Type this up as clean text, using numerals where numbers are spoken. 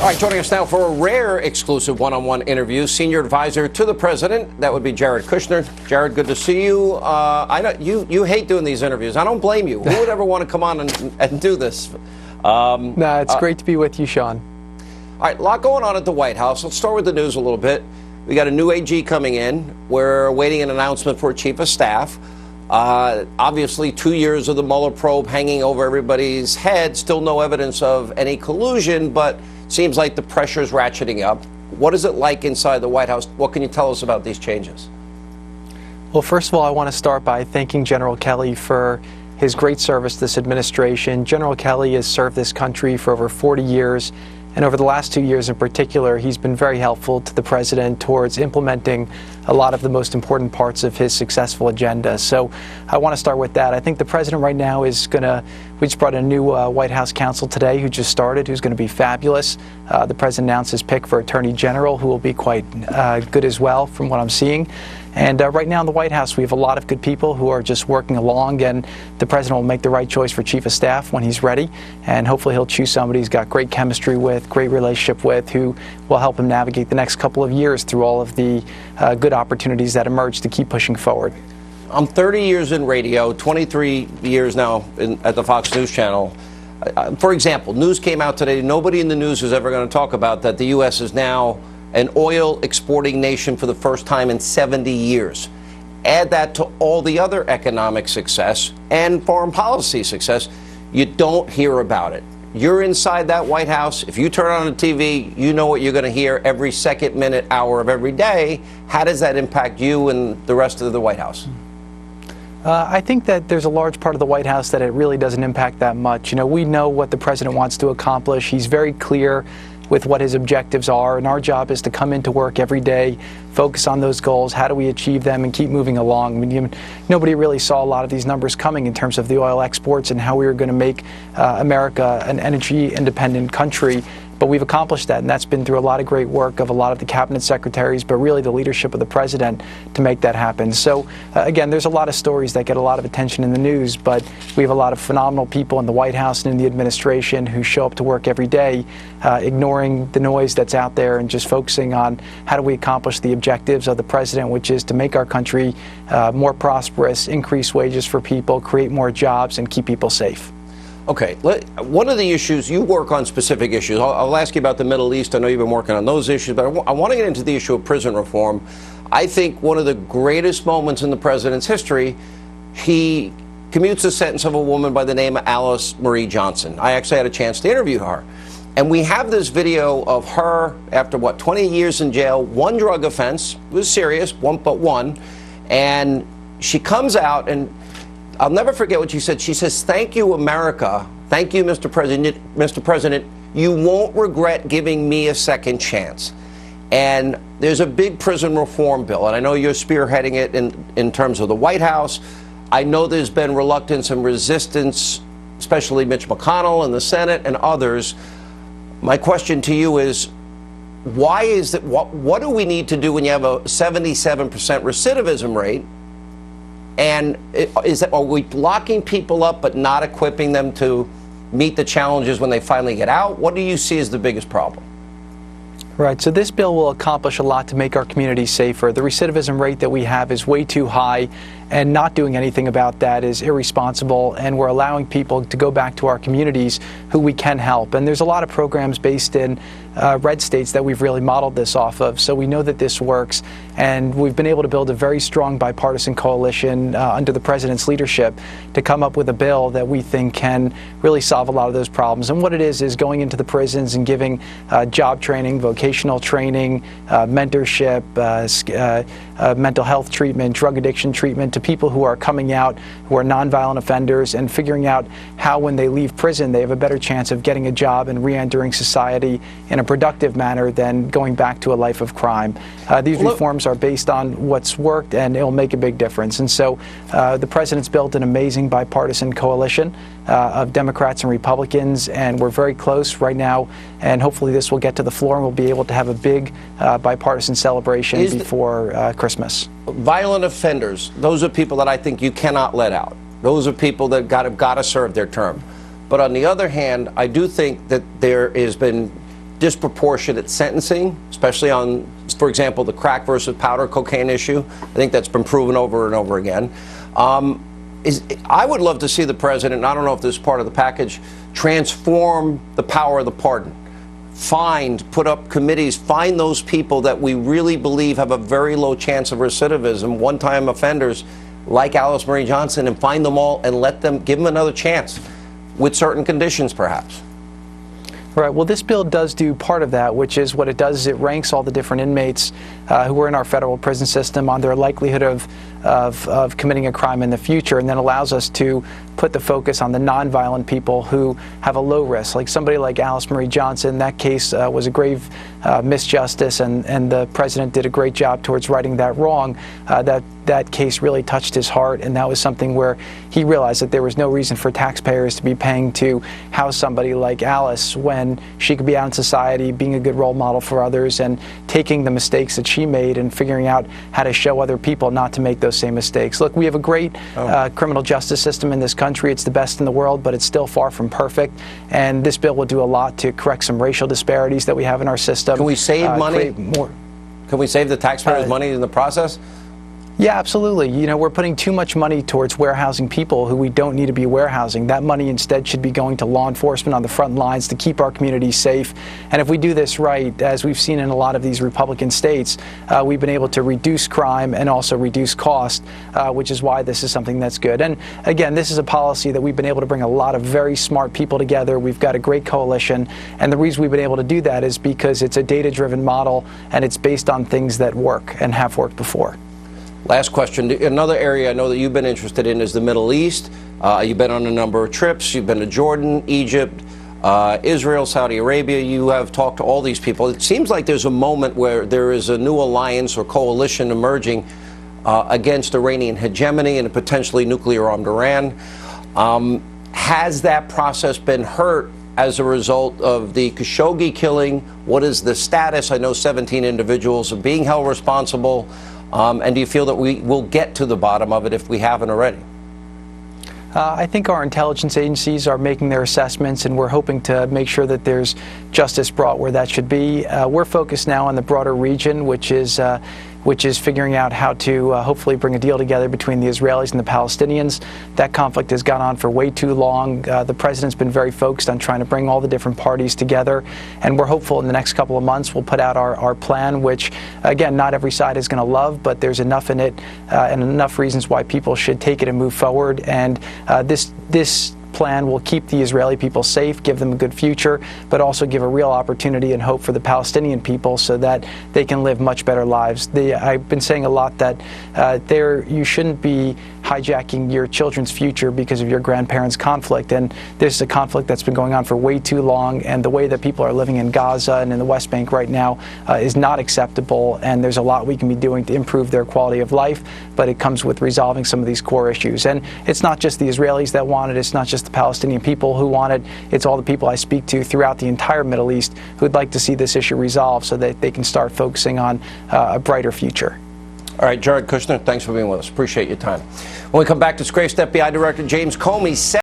All right, joining us now for a rare exclusive one-on-one interview, senior advisor to the president. That would be Jared Kushner. Jared, good to see you. I know you hate doing these interviews. I don't blame you. Who would ever want to come on and do this? No, it's great to be with you, Sean. All right, a lot going on at the White House. Let's start with the news a little bit. We got a new AG coming in. We're awaiting an announcement for a chief of staff. Obviously, 2 years of the Mueller probe hanging over everybody's head. Still no evidence of any collusion, but seems like the pressure's ratcheting up. What is it like inside the White House? What can you tell us about these changes? Well, first of all, I want to start by thanking General Kelly for his great service to this administration. General Kelly has served this country for over 40 years. And over the last 2 years in particular, he's been very helpful to the president towards implementing a lot of the most important parts of his successful agenda. So I want to start with that. I think the president right now is going to, we just brought a new White House counsel today who just started, who's going to be fabulous. The president announced his pick for Attorney General, who will be quite good as well from what I'm seeing. And right now in the White House, we have a lot of good people who are just working along, and the president will make the right choice for chief of staff when he's ready. And hopefully he'll choose somebody he's got great chemistry with, great relationship with, who will help him navigate the next couple of years through all of the good opportunities that emerge to keep pushing forward. I'm 30 years in radio, 23 years now at the Fox News Channel. For example, news came out today. Nobody in the news is ever going to talk about that the U.S. is now an oil exporting nation for the first time in 70 years. Add that to all the other economic success and foreign policy success, you don't hear about it. You're inside that White House. If you turn on the TV, you know what you're going to hear every second, minute, hour of every day. How does that impact you and the rest of the White House? I think that there's a large part of the White House that it really doesn't impact that much. You know, we know what the president wants to accomplish. He's very clear with what his objectives are, and our job is to come into work every day, focus on those goals, how do we achieve them, and keep moving along. I mean, nobody really saw a lot of these numbers coming in terms of the oil exports and how we were going to make America an energy-independent country. But we've accomplished that, and that's been through a lot of great work of a lot of the cabinet secretaries, but really the leadership of the president to make that happen. So, again, there's a lot of stories that get a lot of attention in the news, but we have a lot of phenomenal people in the White House and in the administration who show up to work every day, ignoring the noise that's out there and just focusing on how do we accomplish the objectives of the president, which is to make our country more prosperous, increase wages for people, create more jobs, and keep people safe. Okay, one of the issues, you work on specific issues. I'll ask you about the Middle East. I know you've been working on those issues, but I want to get into the issue of prison reform. I think one of the greatest moments in the president's history, he commutes the sentence of a woman by the name of Alice Marie Johnson. I actually had a chance to interview her. And we have this video of her after, 20 years in jail, one drug offense, it was serious, one, and she comes out, and I'll never forget what she said. She says, "Thank you, America. Thank you, Mr. President. Mr. President, you won't regret giving me a second chance." And there's a big prison reform bill, and I know you're spearheading it in terms of the White House. I know there's been reluctance and resistance, especially Mitch McConnell in the Senate and others. My question to you is, why is that? What do we need to do when you have a 77% recidivism rate? And are we locking people up but not equipping them to meet the challenges when they finally get out? What do you see as the biggest problem? Right, so this bill will accomplish a lot to make our communities safer. The recidivism rate that we have is way too high, and not doing anything about that is irresponsible, and we're allowing people to go back to our communities who we can help. And there's a lot of programs based in red states that we've really modeled this off of, so we know that this works, and we've been able to build a very strong bipartisan coalition under the president's leadership to come up with a bill that we think can really solve a lot of those problems. And what it is going into the prisons and giving job training, vocational training, mentorship, mental health treatment, drug addiction treatment to people who are coming out, who are nonviolent offenders, and figuring out how, when they leave prison, they have a better chance of getting a job and re-entering society in a productive manner than going back to a life of crime. These reforms are based on what's worked, and it'll make a big difference. And so the president's built an amazing bipartisan coalition of Democrats and Republicans, and we're very close right now, and hopefully this will get to the floor and we'll be able to have a big bipartisan celebration before Christmas. Violent offenders, those are people that I think you cannot let out. Those are people that have got to serve their term. But on the other hand, I do think that there has been disproportionate sentencing, especially on, for example, the crack versus powder cocaine issue. I think that's been proven over and over again. I would love to see the president, and I don't know if this is part of the package, transform the power of the pardon. Put up committees, find those people that we really believe have a very low chance of recidivism, one-time offenders like Alice Marie Johnson, and find them all and give them another chance with certain conditions, perhaps. Right. Well, this bill does do part of that, which is what it does is it ranks all the different inmates who are in our federal prison system on their likelihood of committing a crime in the future, and then allows us to put the focus on the nonviolent people who have a low risk. Like somebody like Alice Marie Johnson, that case was a grave misjustice, and the president did a great job towards righting that wrong. That case really touched his heart, and that was something where he realized that there was no reason for taxpayers to be paying to house somebody like Alice when she could be out in society, being a good role model for others, and taking the mistakes that she made and figuring out how to show other people not to make those same mistakes. Look, we have a great criminal justice system in this country. It's the best in the world, but it's still far from perfect, and this bill will do a lot to correct some racial disparities that we have in our system. Can we save money? Can we save the taxpayers' money in the process? Yeah, absolutely. You know, we're putting too much money towards warehousing people who we don't need to be warehousing. That money instead should be going to law enforcement on the front lines to keep our communities safe. And if we do this right, as we've seen in a lot of these Republican states, we've been able to reduce crime and also reduce cost, which is why this is something that's good. And again, this is a policy that we've been able to bring a lot of very smart people together. We've got a great coalition. And the reason we've been able to do that is because it's a data-driven model, and it's based on things that work and have worked before. Last question. Another area I know that you've been interested in is the Middle East. You've been on a number of trips. You've been to Jordan, Egypt, Israel, Saudi Arabia. You have talked to all these people. It seems like there's a moment where there is a new alliance or coalition emerging against Iranian hegemony and a potentially nuclear-armed Iran. Has that process been hurt as a result of the Khashoggi killing? What is the status? I know 17 individuals are being held responsible. And do you feel that we will get to the bottom of it if we haven't already? I think our intelligence agencies are making their assessments, and we're hoping to make sure that there's justice brought where that should be. We're focused now on the broader region, which is figuring out how to hopefully bring a deal together between the Israelis and the Palestinians. That conflict has gone on for way too long. The president's been very focused on trying to bring all the different parties together, and we're hopeful in the next couple of months we'll put out our plan, which, again, not every side is going to love, but there's enough in it and enough reasons why people should take it and move forward. And this plan will keep the Israeli people safe, give them a good future, but also give a real opportunity and hope for the Palestinian people so that they can live much better lives. I've been saying a lot that you shouldn't be hijacking your children's future because of your grandparents' conflict, and this is a conflict that's been going on for way too long, and the way that people are living in Gaza and in the West Bank right now is not acceptable, and there's a lot we can be doing to improve their quality of life, but it comes with resolving some of these core issues. And it's not just the Israelis that want it, it's not just the Palestinian people who want it, it's all the people I speak to throughout the entire Middle East who'd like to see this issue resolved so that they can start focusing on a brighter future. All right, Jared Kushner, thanks for being with us. Appreciate your time. When we come back, disgraced FBI Director James Comey said